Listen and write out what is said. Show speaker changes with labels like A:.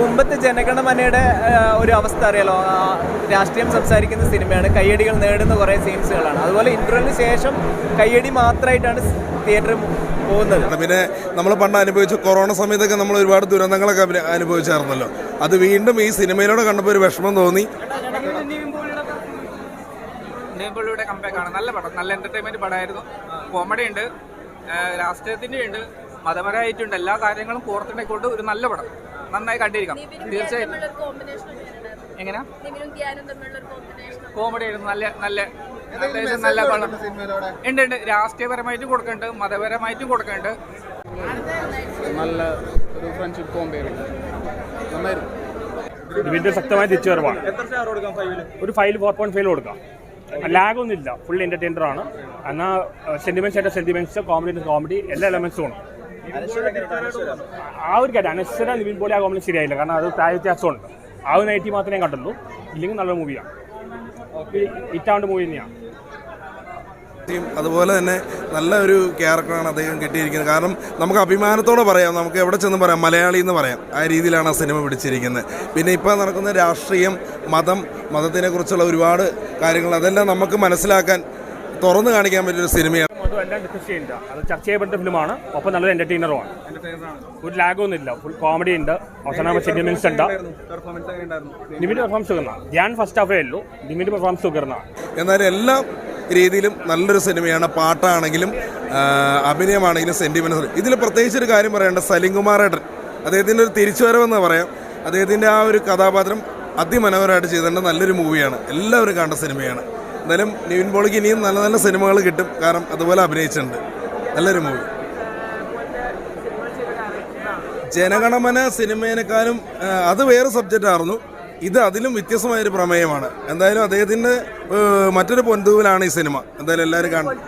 A: മുമ്പത്തെ ജനഗണമനയുടെ ഒരു അവസ്ഥ അറിയാലോ, രാഷ്ട്രീയം സംസാരിക്കുന്ന സിനിമയാണ്, കയ്യടികൾ നേടുന്ന കുറേ സീൻസുകളാണ്. അതുപോലെ ഇൻ്റർവെല്ലിന് ശേഷം കയ്യടി മാത്രമായിട്ടാണ് തിയേറ്ററിൽ പോകുന്നത്.
B: പിന്നെ നമ്മൾ പണ്ട് അനുഭവിച്ച കൊറോണ സമയത്തൊക്കെ നമ്മൾ ഒരുപാട് ദുരന്തങ്ങളൊക്കെ അനുഭവിച്ചായിരുന്നല്ലോ. അത് വീണ്ടും ഈ സിനിമയിലൂടെ കണ്ടപ്പോൾ ഒരു വിഷമം തോന്നി.
C: കംബാക്കാണ്. നല്ല പടം, നല്ല എന്റർടൈൻമെന്റ് പടമായിരുന്നു. കോമഡി ഉണ്ട്, രാഷ്ട്രീയത്തിന്റെ ഉണ്ട്, മതപരമായിട്ടുണ്ട്, എല്ലാ കാര്യങ്ങളും കോർത്തിണക്കൊണ്ട് ഒരു നല്ല പടം. നന്നായി കണ്ടിരിക്കാം തീർച്ചയായും. എങ്ങനെയാ കോമഡി ആയിരുന്നു, നല്ല നല്ല നല്ല പടം ഉണ്ട്. രാഷ്ട്രീയപരമായിട്ടും കൊടുക്കുന്നുണ്ട്, മതപരമായിട്ടും കൊടുക്കുന്നുണ്ട്.
D: നല്ല ഒരു ഫ്രണ്ട്ഷിപ്പ് കോമ്പയർ
E: ഇതിന്റെ ശക്തമായ തിരിച്ചുവരവാണ്. ഒരു 4.5 കൊടുക്കാം. ലാഗൊന്നുമില്ല, ഫുൾ എന്റർടൈനർ ആണ്. എന്നാൽ സെന്റിമെന്റ്സ് കോമഡി എല്ലാ എലമെന്റ്സും ഉണ്ട്. ആ ഒരു കാര്യം അനശ്വര നിവിൻ പോലെ ആ കോമഡി ശരിയായില്ല, കാരണം അത് പ്രായ വ്യത്യാസമുണ്ട്. ആ ഒരു നൈറ്റി മാത്രമേ കണ്ടുള്ളൂ. ഇല്ലെങ്കിൽ നല്ല മൂവിയാണ്, ഹിറ്റാവേണ്ട മൂവി തന്നെയാണ്.
B: അതുപോലെ തന്നെ നല്ല ഒരു ക്യാരക്ടറാണ് അദ്ദേഹം കിട്ടിയിരിക്കുന്നത്. കാരണം നമുക്ക് അഭിമാനത്തോടെ പറയാം, നമുക്ക് എവിടെ ചെന്ന് പറയാം മലയാളി എന്ന് പറയാം. ആ രീതിയിലാണ് ആ സിനിമ പിടിച്ചിരിക്കുന്നത്. പിന്നെ ഇപ്പോൾ നടക്കുന്ന രാഷ്ട്രീയം, മതത്തിനെ കുറിച്ചുള്ള ഒരുപാട് കാര്യങ്ങൾ അതെല്ലാം നമുക്ക് മനസ്സിലാക്കാൻ തുറന്നു കാണിക്കാൻ പറ്റിയൊരു സിനിമയാണ്.
E: എല്ലാം ഡിസ്കസ് ചെയ്യില്ല, അത് ചർച്ച ചെയ്യപ്പെട്ട ഫിലിമാണ്. ഒപ്പം നല്ലൊരു എന്റർടൈനറുമാണ്. ഒരു ലാഗൊന്നുമില്ല, ഫുൾ കോമഡി ഉണ്ട്, അവസാനം സെന്റിമെന്റ്സ് ഉണ്ട്. നിവിന്റെ പെർഫോമൻസ് സുഖമാണ്. ഞാൻ ഫസ്റ്റ് ഹാഫേ ഉള്ളൂ, നിവിന്റെ പെർഫോമൻസ് സുഖമാണ്.
B: എന്നാലും എല്ലാ രീതിയിലും നല്ലൊരു സിനിമയാണ്. പാട്ടാണെങ്കിലും അഭിനയമാണെങ്കിലും സെന്റിമെന്റ്സ്. ഇതിൽ പ്രത്യേകിച്ചൊരു കാര്യം പറയേണ്ട, സലിം കുമാറേട്ടൻ അദ്ദേഹത്തിൻ്റെ ഒരു തിരിച്ചുവരവെന്ന് പറയാം. അദ്ദേഹത്തിൻ്റെ ആ ഒരു കഥാപാത്രം അതിമനോഹരമായിട്ട് ചെയ്തിട്ടുണ്ട്. നല്ലൊരു മൂവിയാണ്, എല്ലാവരും കണ്ട സിനിമയാണ്. എന്തായാലും നിവിൻ പോളിക്ക് ഇനിയും നല്ല നല്ല സിനിമകൾ കിട്ടും, കാരണം അതുപോലെ അഭിനയിച്ചിട്ടുണ്ട്. നല്ലൊരു മൂവി. ജനഗണമന സിനിമേനേക്കാളും അത് വേറെ സബ്ജക്റ്റ് ആയിരുന്നു. ഇത് അതിലും വ്യത്യസ്തമായൊരു പ്രമേയമാണ്. എന്തായാലും അദ്ദേഹത്തിൻ്റെ മറ്റൊരു പൊൻതൂവിലാണ് ഈ സിനിമ. എന്തായാലും എല്ലാവരും കാണും.